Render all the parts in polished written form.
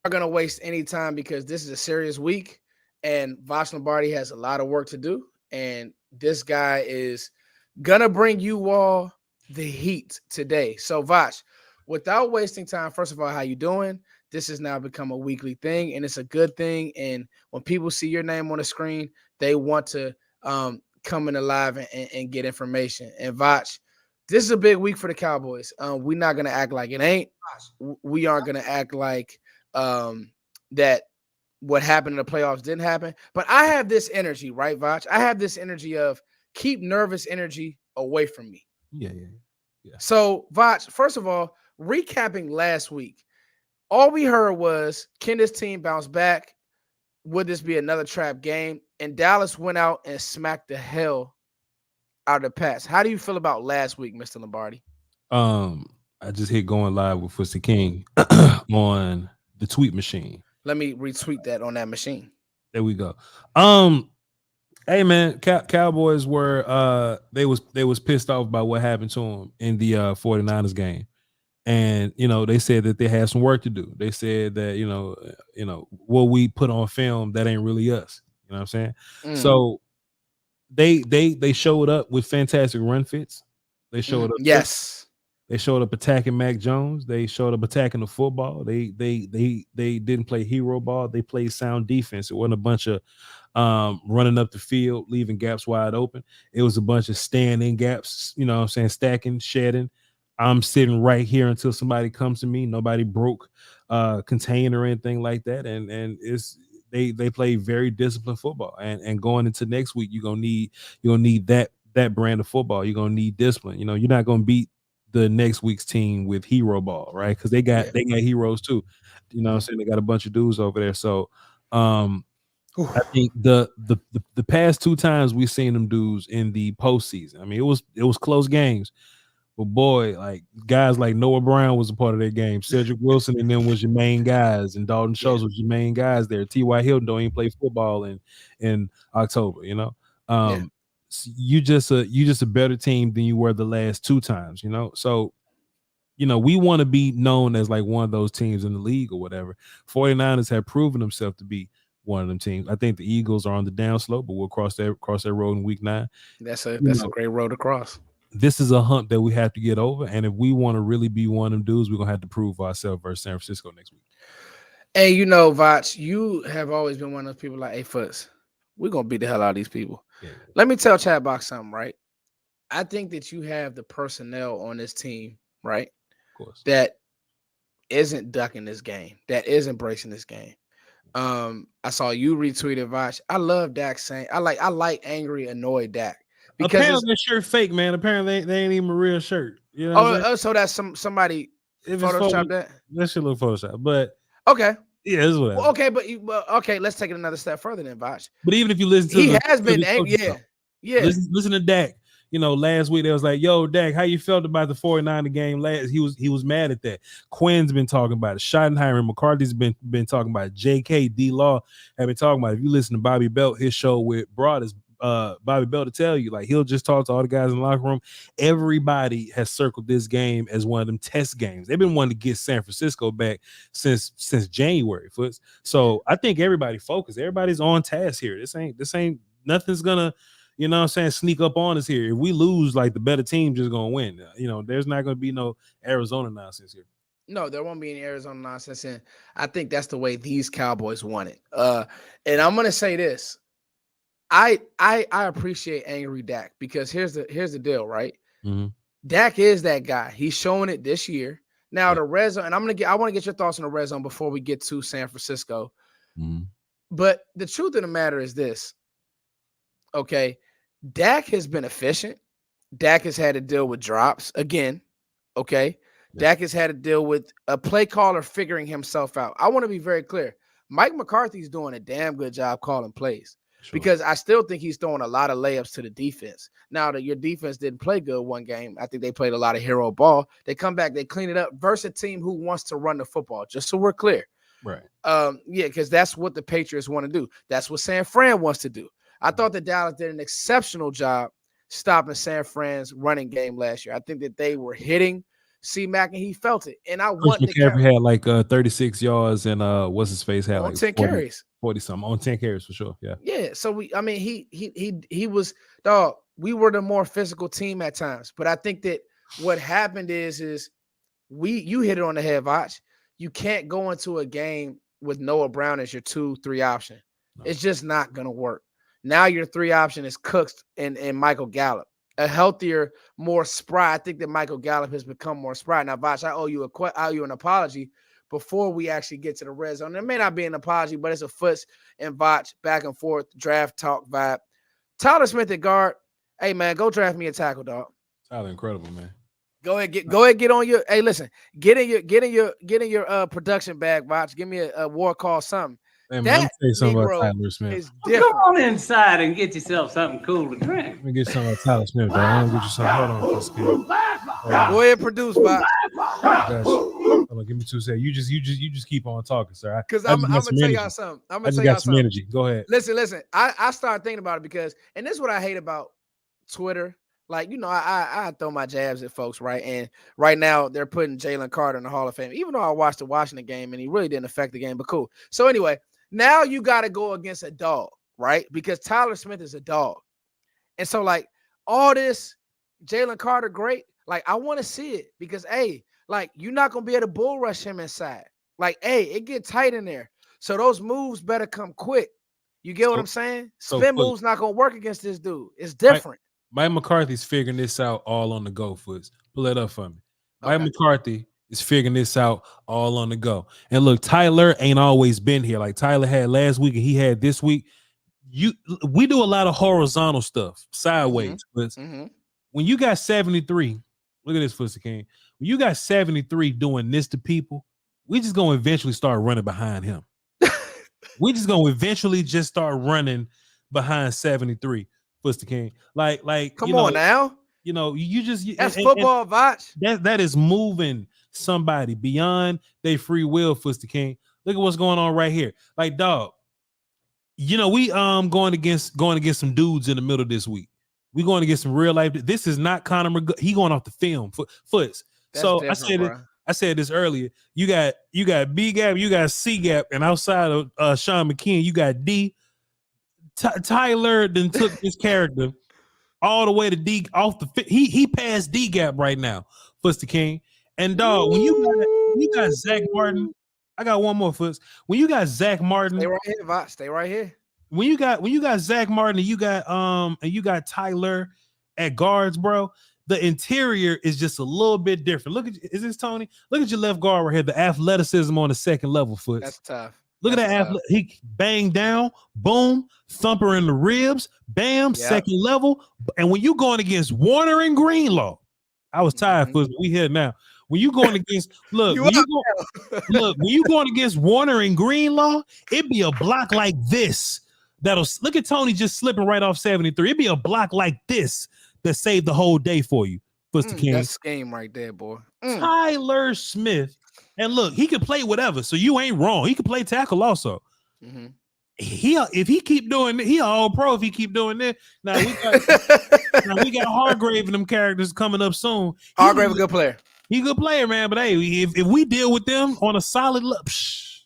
not going to waste any time because this is a serious week and Voch Lombardi has a lot of work to do. And this guy is going to bring you all the heat today. So, Voch, without wasting time, first of all, how you doing? This has now become a weekly thing, and it's a good thing. And when people see your name on the screen, they want to come in alive and get information. And Voch, this is a big week for the Cowboys. We're not going to act like it ain't. We aren't going to act like that what happened in the playoffs didn't happen. But I have this energy, right, Voch? I have this energy of keep nervous energy away from me. Yeah. So, Voch, first of all, recapping last week, all we heard was, can this team bounce back? Would this be another trap game? And Dallas went out and smacked the hell out of the Pats. How do you feel about last week, Mr. Lombardi? I just hit going live with Footsie King on the tweet machine. Let me retweet that on that machine. There we go. Hey man, Cowboys were they was pissed off by what happened to them in the 49ers game. And they said that they had some work to do. They said that what we put on film, that ain't really us. You know what I'm saying? So they showed up with fantastic run fits. They showed up. Yes. They showed up attacking Mac Jones. They showed up attacking the football. They didn't play hero ball. They played sound defense. It wasn't a bunch of running up the field, leaving gaps wide open. It was a bunch of staying in gaps, you know what I'm saying, stacking, shedding. I'm sitting right here until somebody comes to me. Nobody broke contain or anything like that. And it's they play very disciplined football. And going into next week, you're gonna need that brand of football. You're gonna need discipline. You're not gonna beat the next week's team with hero ball, right? Because they got heroes too. You know what I'm saying? They got a bunch of dudes over there. So I think the past two times we've seen them dudes in the postseason. I mean, it was close games. But boy, like guys like Noah Brown was a part of that game. Cedric Wilson and them was your main guys, and Dalton Schultz was your main guys there. T.Y. Hilton don't even play football in October, you just a better team than you were the last two times, So, we want to be known as like one of those teams in the league or whatever. 49ers have proven themselves to be one of them teams. I think the Eagles are on the downslope, but we'll cross that road in week 9. That's a great road to cross. This is a hump that we have to get over, and if we want to really be one of them dudes, we're gonna have to prove ourselves versus San Francisco next week. Hey, Voch, you have always been one of those people like, hey, Foots, we're gonna beat the hell out of these people. Yeah. Let me tell Chat Box something, right? I think that you have the personnel on this team, right? Of course. That isn't ducking this game, that is embracing this game. I saw you retweeted Voch. I love Dak saying I like angry, annoyed Dak. Because apparently that shirt fake, man. Apparently they ain't even a real shirt. You know so that's somebody photoshopped that? That should look photoshopped, but okay. Yeah, this is whatever. Well, okay, but okay, let's take it another step further then, Voch. But even if you listen to he has been angry, yeah. Listen to Dak. Last week they was like, "Yo, Dak, how you felt about the 49er game last?" He was mad at that. Quinn's been talking about it. Schottenheimer, McCarthy's been talking about it. J.K. D. Law have been talking about it. If you listen to Bobby Belt, his show with Broadus, Bobby Bell to tell you, like, he'll just talk to all the guys in the locker room. Everybody has circled this game as one of them test games. They've been wanting to get San Francisco back since January. So I think everybody focused. Everybody's on task here. This ain't nothing's gonna, sneak up on us here. If we lose, like, the better team just gonna win. There's not gonna be no Arizona nonsense here. No, there won't be any Arizona nonsense, and I think that's the way these Cowboys want it. And I'm gonna say this. I appreciate angry Dak because here's the deal, right? Mm-hmm. Dak is that guy. He's showing it this year. Now the red zone, and I want to get your thoughts on the red zone before we get to San Francisco. Mm-hmm. But the truth of the matter is this. Okay, Dak has been efficient. Dak has had to deal with drops again. Okay, Dak has had to deal with a play caller figuring himself out. I want to be very clear. Mike McCarthy's doing a damn good job calling plays. Sure. Because I still think he's throwing a lot of layups to the defense. Now that your defense didn't play good one game, I think they played a lot of hero ball. They come back, they clean it up versus a team who wants to run the football, just so we're clear. Right. Because that's what the Patriots want to do. That's what San Fran wants to do. I thought that Dallas did an exceptional job stopping San Fran's running game last year. I think that they were hitting C-Mac, and he felt it. And I Christian want the McCaffrey had like 36 yards, and what's his face had on like 10 40, carries. 40 something on 10 carries for sure. Yeah. Yeah. So I mean, he was, dog. We were the more physical team at times, but I think that what happened is you hit it on the head, Voch. You can't go into a game with Noah Brown as your 2-3 option. No. It's just not gonna work. Now your 3 option is Cooks and Michael Gallup. A healthier, more spry. I think that Michael Gallup has become more spry. Now, Voch, I owe you an apology before we actually get to the red zone. There may not be an apology, but it's a Foots and Voch back and forth draft talk vibe. Tyler Smith at guard. Hey man, go draft me a tackle, dog. Tyler, incredible, man. Go ahead, get on your. Hey, listen, get in your production bag, Voch. Give me a war call, something. Hey, man, let me That tell you something about Negro Tyler Smith. is Well, different. come on inside and get yourself something cool to drink. Let me get you something about Tyler Smith, dog. I'm gonna get you something. Hold on for a second. Go ahead, produce, Voch. Hold on, give me 2 seconds. You just keep on talking, sir. Because I I'm just gonna got some tell energy. y'all something. I'm I gonna just tell y'all got some something. energy. Go ahead. Listen. I started thinking about it because, and this is what I hate about Twitter. Like, I throw my jabs at folks, right? And right now they're putting Jalen Carter in the Hall of Fame, even though I watched the Washington game and he really didn't affect the game, but cool. So anyway, now you got to go against a dog, right? Because Tyler Smith is a dog. And so, like, all this Jalen Carter, great. Like, I want to see it because, hey, like, you're not going to be able to bull rush him inside. Like, hey, it get tight in there. So those moves better come quick. You get what I'm saying? Spin moves not going to work against this dude. It's different. Mike McCarthy's figuring this out all on the go, Foots. Pull that up for me. Okay. Mike McCarthy is figuring this out all on the go. And look, Tyler ain't always been here. Like Tyler had last week and he had this week. We do a lot of horizontal stuff, sideways. But when you got 73, look at this, Foots King. When you got 73 doing this to people, we just gonna eventually start running behind him. We just gonna eventually just start running behind 73. Foots King. Like, come on now. You just that's football, Voch. That is moving somebody beyond their free will, Foots King. Look at what's going on right here. Like, dog, we going against some dudes in the middle this week. We going to get some real life. This is not Conor McGovern. He going off the film. Foots. So I said this earlier. You got B gap, you got C gap, and outside of Sean McKeon, you got D. Tyler then took this character all the way to D off the fit. He passed D gap right now, Foots King. And dog, when you got Zach Martin, I got one more, Foots. When you got Zach Martin, stay right here, Voch. Stay right here. When you got Zach Martin and you got Tyler at guards, bro, the interior is just a little bit different. Look at, is this Tony? Look at your left guard right here. The athleticism on the second level, Foots. That's tough. Look at that. He banged down, boom, thumper in the ribs, bam, second level. And when you going against Warner and Greenlaw, I was tired, Foots. We here now. When you going against, when you going against Warner and Greenlaw, it'd be a block like this. Look at Tony just slipping right off 73. It'd be a block like this that saved the whole day for you, Foots King. That's game right there, boy. Tyler Smith. And look, he can play whatever, so you ain't wrong. He can play tackle also. If he keep doing it, he all pro if he keep doing it. Now we got Hargrave and them characters coming up soon. Hargrave a good player. He a good player, man. But hey, if we deal with them on a solid level,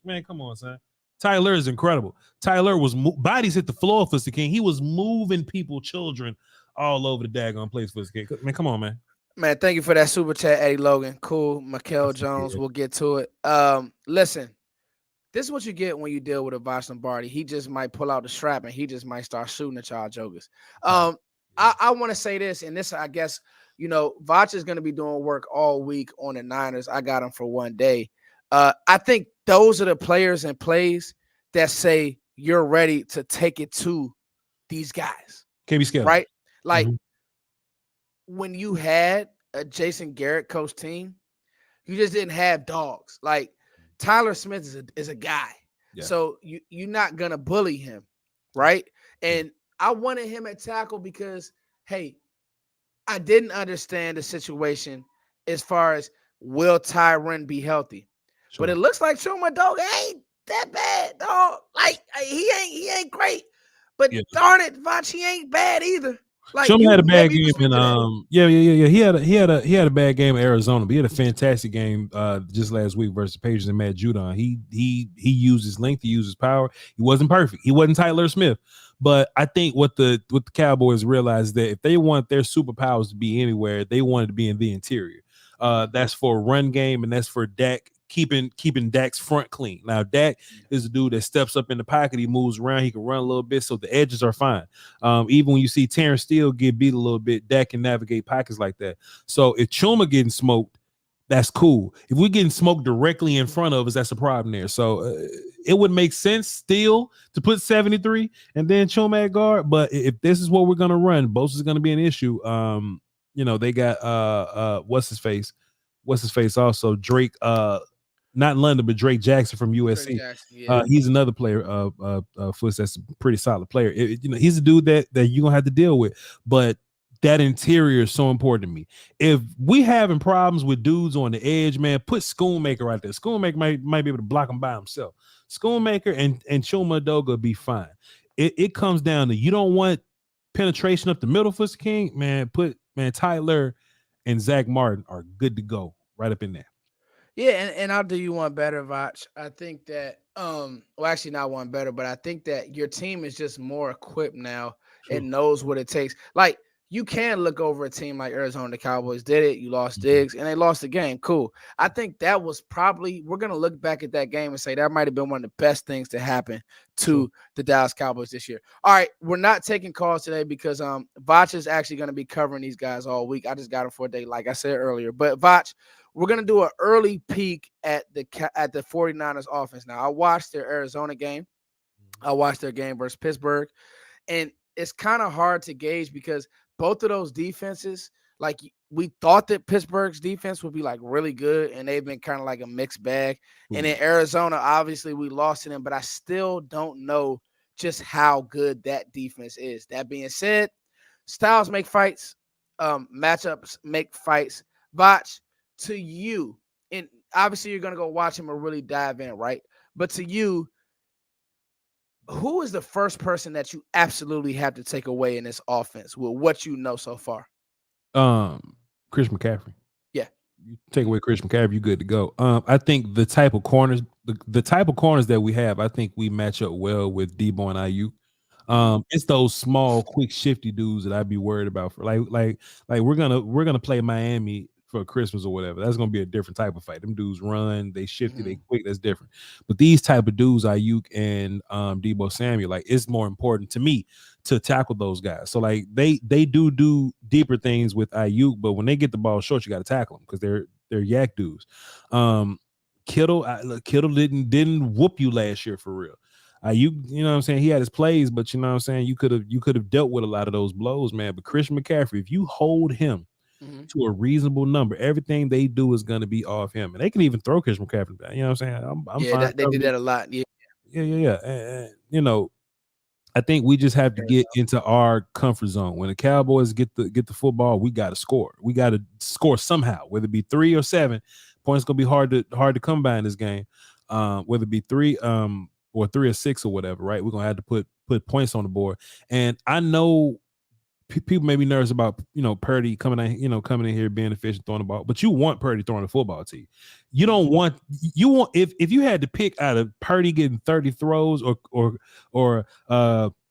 man, come on, son. Tyler is incredible. Tyler was bodies hit the floor for the King. He was moving people, children, all over the daggone place for the King. Man, come on, man. Man, thank you for that super chat, Eddie Logan. Cool. Mikel Jones, we'll get to it. Listen, this is what you get when you deal with a Voch Lombardi. He just might pull out the strap and he just might start shooting at y'all jokers. I want to say this, and this, I guess, Voch is going to be doing work all week on the Niners. I got him for one day. I think those are the players and plays that say you're ready to take it to these guys. Can't be scared. Right? Like, when you had a Jason Garrett coach team, you just didn't have dogs. Like Tyler Smith is a guy. Yeah. So you're not going to bully him, right? And I wanted him at tackle because, hey, I didn't understand the situation as far as will Tyron be healthy. Sure. But it looks like Chuma Dog ain't that bad, dog. Like he ain't great. But darn it, Voch, he ain't bad either. Like Sherman had a bad maybe you can game speak in to that. yeah. He had a bad game in Arizona, but he had a fantastic game just last week versus Patriots and Matt Judon. He used his length, he used his power. He wasn't perfect. He wasn't Tyler Smith. But I think what the Cowboys realized that if they want their superpowers to be anywhere, they wanted to be in the interior. That's for a run game, and that's for Dak keeping Dak's front clean. Now Dak is a dude that steps up in the pocket, he moves around, he can run a little bit, so the edges are fine. Even when you see Terrence Steele get beat a little bit, Dak can navigate pockets like that. So if Chuma getting smoked, that's cool. If we're getting smoked directly in front of us, that's a problem there. So it would make sense still to put 73 and then Chuma at guard. But if this is what we're gonna run, Bosa is gonna be an issue. They got what's his face also Drake not London, but Drake Jackson from Drake USC. Jackson, yeah. He's another player. Foots that's a pretty solid player. He's a dude that you're gonna have to deal with. But that interior is so important to me. If we having problems with dudes on the edge, man, put Schoonmaker right there. Schoonmaker might be able to block him by himself. Schoonmaker and Chuma Doga be fine. It comes down to you don't want penetration up the middle for King, man. Tyler and Zach Martin are good to go right up in there. Yeah, and I'll do you one better, Voch. I think that well actually not one better, but I think that your team is just more equipped now Sure. and knows what it takes. Like you can look over a team like Arizona, the Cowboys did it. You lost Mhm. Diggs and they lost the game. Cool. I think that was probably we're gonna look back at that game and say that might have been one of the best things to happen to the Dallas Cowboys this year. All right, we're not taking calls today because Voch is actually gonna be covering these guys all week. I just got him for a day, like I said earlier. But Voch, we're going to do an early peek at the 49ers offense. Now, I watched their Arizona game. I watched their game versus Pittsburgh. And it's kind of hard to gauge because both of those defenses, like we thought that Pittsburgh's defense would be like really good, and they've been kind of like a mixed bag. And in Arizona, obviously we lost to them, but I still don't know just how good that defense is. That being said, styles make fights, matchups make fights. Voch, to you, and obviously you're gonna go watch him or really dive in, right? But to you, who is the first person that you absolutely have to take away in this offense with what you know so far? Chris McCaffrey. Yeah. You take away Chris McCaffrey, you good to go. I think the type of corners, the type of corners that we have, I think we match up well with Debo and IU. It's those small, quick, shifty dudes that I'd be worried about for like we're gonna play Miami for Christmas or whatever. That's gonna be a different type of fight. Them dudes run, they shifty, they quick. That's different. But these type of dudes, Ayuk and Debo Samuel, like it's more important to me to tackle those guys. So like they do deeper things with Ayuk, but when they get the ball short, you got to tackle them because they're yak dudes. Kittle didn't whoop you last year for real. You know what I'm saying? He had his plays, but you know what I'm saying? You could have dealt with a lot of those blows, man. But Christian McCaffrey, if you hold him to a reasonable number, everything they do is going to be off him. And they can even throw Christian McCaffrey back. You know what I'm saying? I'm fine. They did that a lot. Yeah. Yeah. And, I think we just have to get into our comfort zone. When the Cowboys get the football, we got to score. We got to score somehow, whether it be 3 or 7 points. Gonna be hard to come by in this game. Whether it be 3 or 3 or 6 or whatever, right? We're gonna have to put points on the board. And I know people may be nervous about Purdy coming in here being efficient throwing the ball, but you want Purdy throwing the football to you. You don't want if you had to pick out of Purdy getting 30 throws or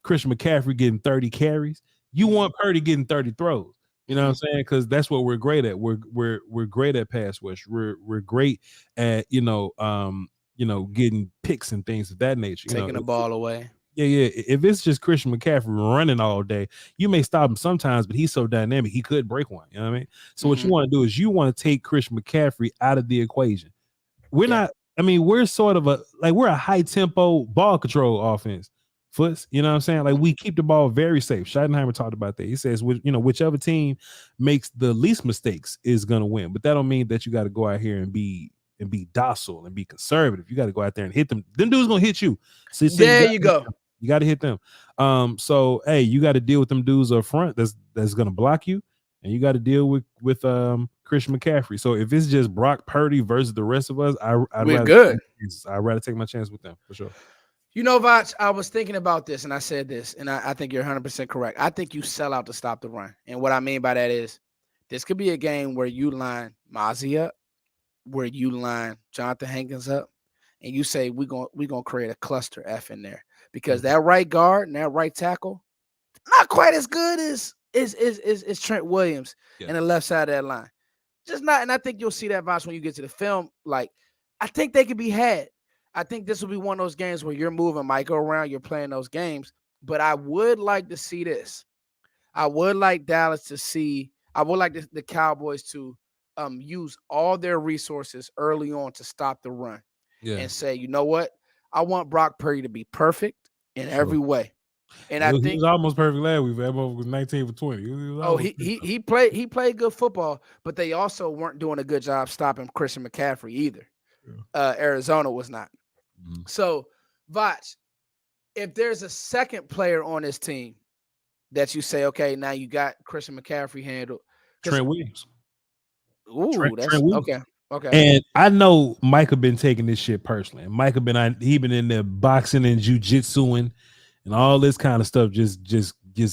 Christian McCaffrey getting 30 carries, you want Purdy getting 30 throws. You know what I'm saying? Because that's what we're great at. We're great at pass rush. We're great at getting picks and things of that nature. Taking the ball away. Yeah. If it's just Christian McCaffrey running all day, you may stop him sometimes, but he's so dynamic, he could break one. You know what I mean? So what you want to do is you want to take Christian McCaffrey out of the equation. We're sort of we're a high tempo ball control offense. Foots, you know what I'm saying? Like we keep the ball very safe. Scheidenheimer talked about that. He says, whichever team makes the least mistakes is gonna win. But that don't mean that you got to go out here and be docile and be conservative. You got to go out there and hit them. Them dudes gonna hit you. So there you go. You got to hit them. So hey, you got to deal with them dudes up front that's gonna block you, and you got to deal with Christian McCaffrey. So if it's just Brock Purdy versus the rest of us, I'd We're rather good. I'd rather take my chance with them for sure. You know, Vach, I was thinking about this and I said this, and I think you're 100% correct. I think you sell out to stop the run. And what I mean by that is this could be a game where you line Mozzie up, where you line Jonathan Hankins up, and you say we're gonna create a cluster F in there because Mhm. that right guard and that right tackle not quite as good as is Trent Williams Yeah. and the left side of that line. Just not, and I think you'll see that Vox when you get to the film. Like, I think they could be had. I think this will be one of those games where you're moving Michael around, you're playing those games. But I would like to see this. I would like Dallas to see. I would like the Cowboys to use all their resources early on to stop the run Yeah. and say, you know what? I want Brock Purdy to be perfect in Sure. every way. And I He think was almost perfect last week. That was 19 for 20. He was oh, almost he played good football, but they also weren't doing a good job stopping Christian McCaffrey either. Yeah. Arizona was not. Mhm. So, Vach, if there's a second player on this team that you say, okay, now you got Christian McCaffrey handled, because Trent Williams. that's Trent Williams. okay, okay, And I know Mike have been taking this shit personally. And Mike have been in there boxing and jujitsuing and all this kind of stuff, just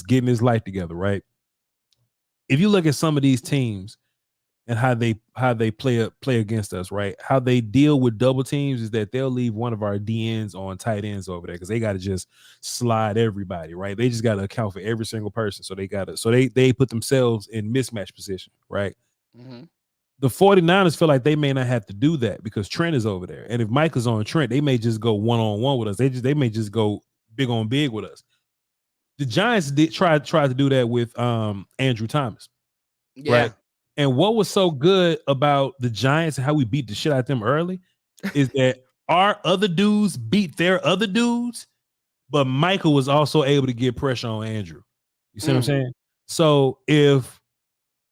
getting his life together, right? If you look at some of these teams and how they play against us, right? How they deal with double teams is that they'll leave one of our DNs on tight ends over there because they got to just slide everybody, right? They just got to account for every single person. So they put themselves in mismatch position, right? mm-hmm. The 49ers feel like they may not have to do that because Trent is over there. And if Mike is on Trent, they may just go one-on-one with us. They may just go big on big with us. The Giants did try to do that with Andrew Thomas, Yeah, right? And what was so good about the Giants and how we beat the shit out of them early is that our other dudes beat their other dudes, but Michael was also able to get pressure on Andrew. You see what I'm saying? So if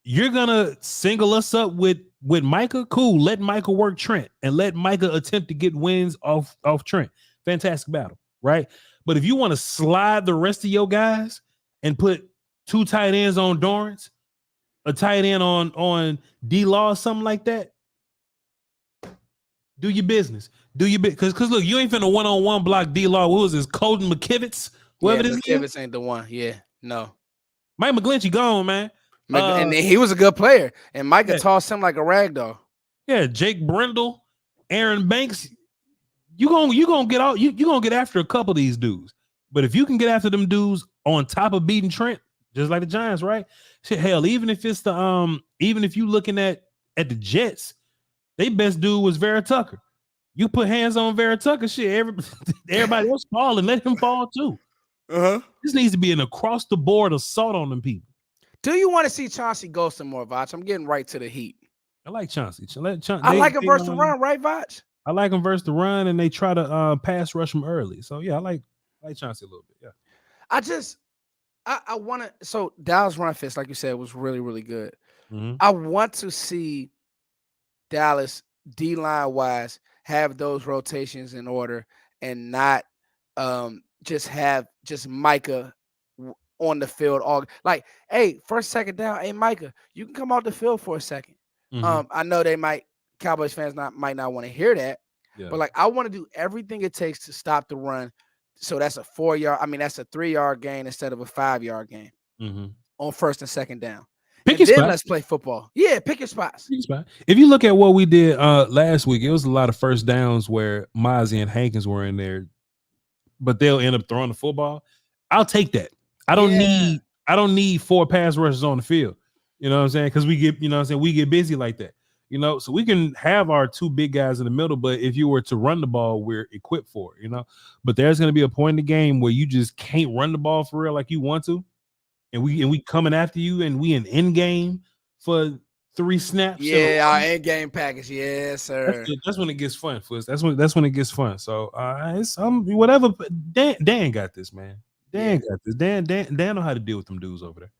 you're gonna single us up with Micah, cool. Let Micah work Trent and let Micah attempt to get wins off Trent. Fantastic battle, right? But if you want to slide the rest of your guys and put two tight ends on Dorrance, a tight end on D Law, something like that, do your business. Do your bit because look, you ain't finna one-on-one block D Law. What was this? Colton McKivitz, yeah, whoever this is. McKivitz ain't the one. Yeah, no. Mike McGlinchey gone, man. And he was a good player, and Micah Yeah. tossed him like a rag doll. Yeah, Jake Brindle, Aaron Banks. You gonna get out. You gonna get after a couple of these dudes. But if you can get after them dudes on top of beating Trent, just like the Giants, right? Shit, hell, even if it's even if you looking at the Jets, they best dude was Vera Tucker. You put hands on Vera Tucker, shit. Everybody else fall and let him fall too. This needs to be an across the board assault on them people. Do you want to see Chauncey go some more, Vach? I'm getting right to the heat. I like Chauncey. I like him versus the run, right, Vach? I like him versus the run, and they try to pass rush him early. So yeah, I like Chauncey a little bit. Yeah. I want to. So Dallas run fist, like you said, was really, really good. Mm-hmm. I want to see Dallas D line wise have those rotations in order and not just have just Micah on the field all like, hey, first second down, hey Micah, you can come off the field for a second. Mm-hmm. I know Cowboys fans might not want to hear that, Yeah. but like I want to do everything it takes to stop the run. So that's a 4-yard. I mean, that's a 3-yard gain instead of a 5-yard gain on first and second down. Pick And your then spot. let's play football. Yeah, pick your spots. If you look at what we did last week, it was a lot of first downs where Mozzie and Hankins were in there, but they'll end up throwing the football. I'll take that. I don't need 4 pass rushes on the field. You know what I'm saying? Because we get busy like that. So we can have our 2 big guys in the middle, but if you were to run the ball, we're equipped for it, But there's gonna be a point in the game where you just can't run the ball for real like you want to, and we coming after you, and we in end game for 3 snaps. Yeah, our end game package. Yes, sir. That's when it gets fun, Fuzz. That's when it gets fun. So it's whatever. Dan got this, man. Dan got this. Dan know how to deal with them dudes over there.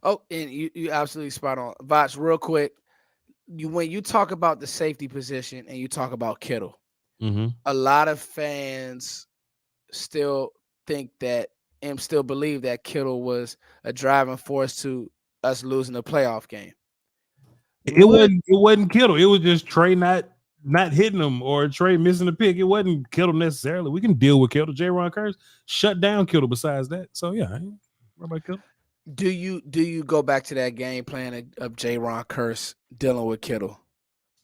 Oh, and you absolutely spot on. Voch, real quick. When you talk about the safety position and you talk about Kittle, a lot of fans still think that and still believe that Kittle was a driving force to us losing the playoff game. It wasn't Kittle. It was just Trey not not hitting them or Trey missing a pick. It wasn't Kittle necessarily. We can deal with Kittle. J-Ron Curse shut down Kittle besides that. So yeah, what about Kittle? Do you go back to that game plan of J-Ron Curse dealing with Kittle?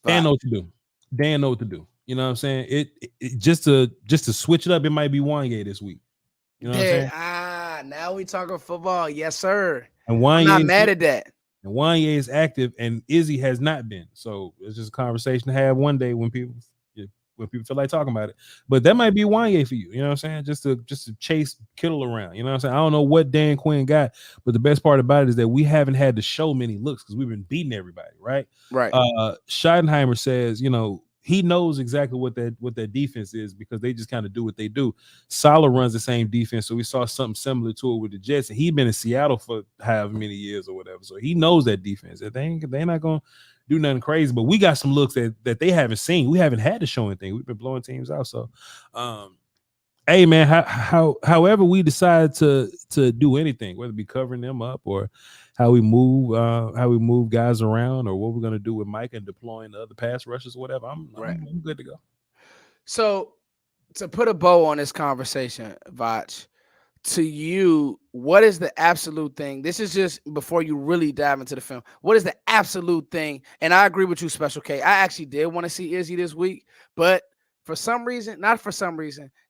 Dan know what to do. Dan know what to do. You know what I'm saying? It just to switch it up, it might be Wanye this week. You know what I'm saying? Now we talking football. Yes, sir. And I'm not Wanye mad at that. and Wanye is active, and Izzy has not been. So it's just a conversation to have one day when people feel like talking about it. But that might be Wanye for you. You know what I'm saying? Just to chase Kittle around. You know what I'm saying? I don't know what Dan Quinn got, but the best part about it is that we haven't had to show many looks because we've been beating everybody, right? Right. Schottenheimer says, he knows exactly what that defense is because they just kind of do what they do. Saleh runs the same defense, so we saw something similar to it with the Jets, and he's been in Seattle for however many years or whatever, so he knows that defense. They're not going to do nothing crazy, but we got some looks that they haven't seen. We haven't had to show anything. We've been blowing teams out. So, hey man, however we decide to do anything, whether it be covering them up or how we move guys around or what we're gonna do with Mike and deploying the other pass rushes or whatever, I'm good to go. So to put a bow on this conversation, Voch, to you, what is the absolute thing? This is just before you really dive into the film. What is the absolute thing? And I agree with you, Special K. I actually did want to see Izzy this week, but for some reason,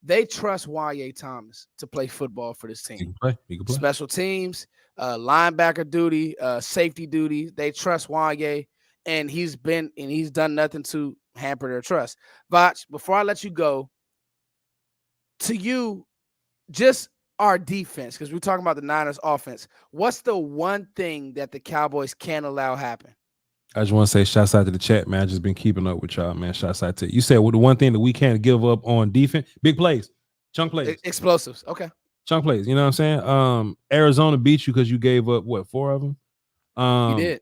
they trust Wanye Thomas to play football for this team. He can play. Special teams, linebacker duty, safety duty. They trust Wanye, and he's done nothing to hamper their trust. Voch, before I let you go, to you, just our defense, because we're talking about the Niners offense. What's the one thing that the Cowboys can't allow happen? I just want to say shouts out to the chat, man. I just been keeping up with y'all, man. Shouts out to you. Said the one thing that we can't give up on defense, big plays, chunk plays, explosives. Okay, chunk plays. You know what I'm saying? Arizona beat you because you gave up 4 of them. You did.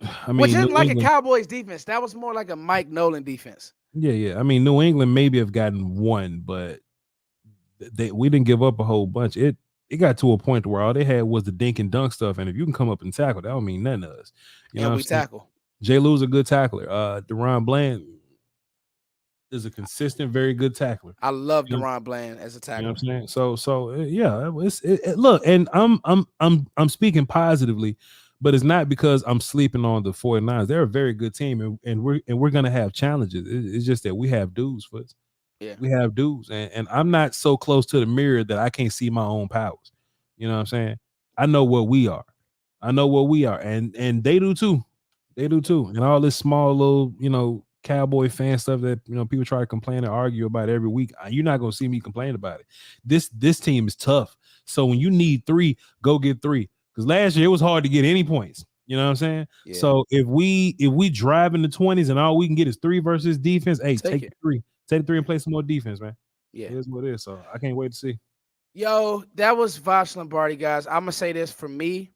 I mean, which isn't like a Cowboys defense. That was more like a Mike Nolan defense. Yeah. I mean, New England maybe have gotten one, but we didn't give up a whole bunch. It got to a point where all they had was the dink and dunk stuff, and if you can come up and tackle, that don't mean nothing to us. You know, we tackle. Jay Lou's a good tackler. Deron Bland is a consistent, very good tackler. I love Deron Bland as a tackler. You know what I'm saying? So yeah, look, and I'm speaking positively, but it's not because I'm sleeping on the 49ers. They're a very good team, and we're gonna have challenges. It's just that we have dudes for us. Yeah, we have dudes, and I'm not so close to the mirror that I can't see my own powers. You know what I'm saying? I know what we are. And they do too. And all this small little, Cowboy fan stuff that people try to complain and argue about every week. You're not gonna see me complain about it. This team is tough. So when you need 3, go get 3. Because last year it was hard to get any points. You know what I'm saying? Yeah. So if we drive in the 20s and all we can get is 3 versus defense, hey, take 3. Take 3 and play some more defense, man. Yeah. It is what it is. So I can't wait to see. Yo, that was Voch Lombardi, guys. I'm going to say this for me.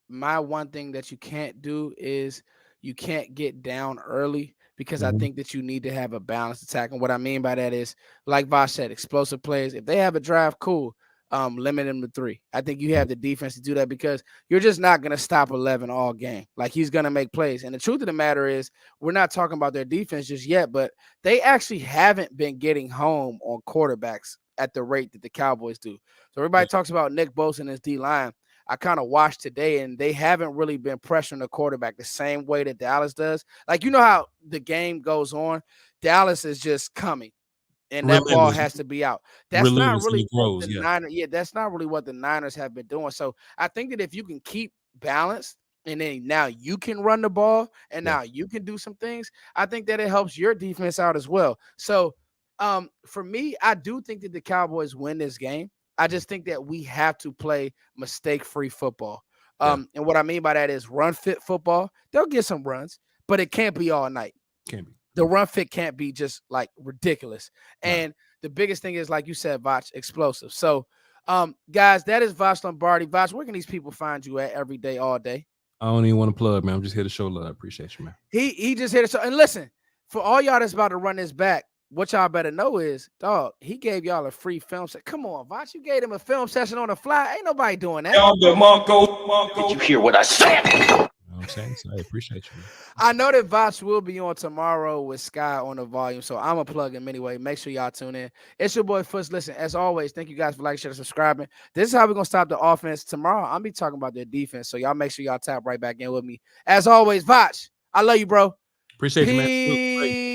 My one thing that you can't do is you can't get down early because I think that you need to have a balanced attack. And what I mean by that is, like Voch said, explosive plays. If they have a drive, cool. Limit him to 3. I think you have the defense to do that because you're just not going to stop 11 all game. Like, he's going to make plays. And the truth of the matter is, we're not talking about their defense just yet, but they actually haven't been getting home on quarterbacks at the rate that the Cowboys do. So everybody talks about Nick Bosa and his D-line. I kind of watched today, and they haven't really been pressuring the quarterback the same way that Dallas does. Like, you know how the game goes on? Dallas is just coming. And that ball has to be out. That's not really what the Niners. Yeah, that's not really what the Niners have been doing. So I think that if you can keep balanced, and then now you can run the ball, and now you can do some things, I think that it helps your defense out as well. So for me, I do think that the Cowboys win this game. I just think that we have to play mistake-free football. And what I mean by that is run-fit football. They'll get some runs, but it can't be all night. Can't be. The run fit can't be just like ridiculous. And the biggest thing is, like you said, Voch, explosive. So, guys, that is Voch Lombardi. Voch, where can these people find you at every day, all day? I don't even want to plug, man. I'm just here to show love. I appreciate you, man. He just here to show. And listen, for all y'all that's about to run this back, what y'all better know is, dog, he gave y'all a free film session. Come on, Voch, you gave him a film session on the fly. Ain't nobody doing that. Did you hear what I said? what I'm saying? So I appreciate you, man. I know that Voch will be on tomorrow with Sky on the volume, so I'm gonna plug him anyway. Make sure y'all tune in. It's your boy Foots. Listen, as always, thank you guys for liking, sharing, subscribing. This is how we're gonna stop the offense tomorrow. I'll be talking about their defense, so y'all make sure y'all tap right back in with me. As always, Voch, I love you, bro. Appreciate you, man. Peace.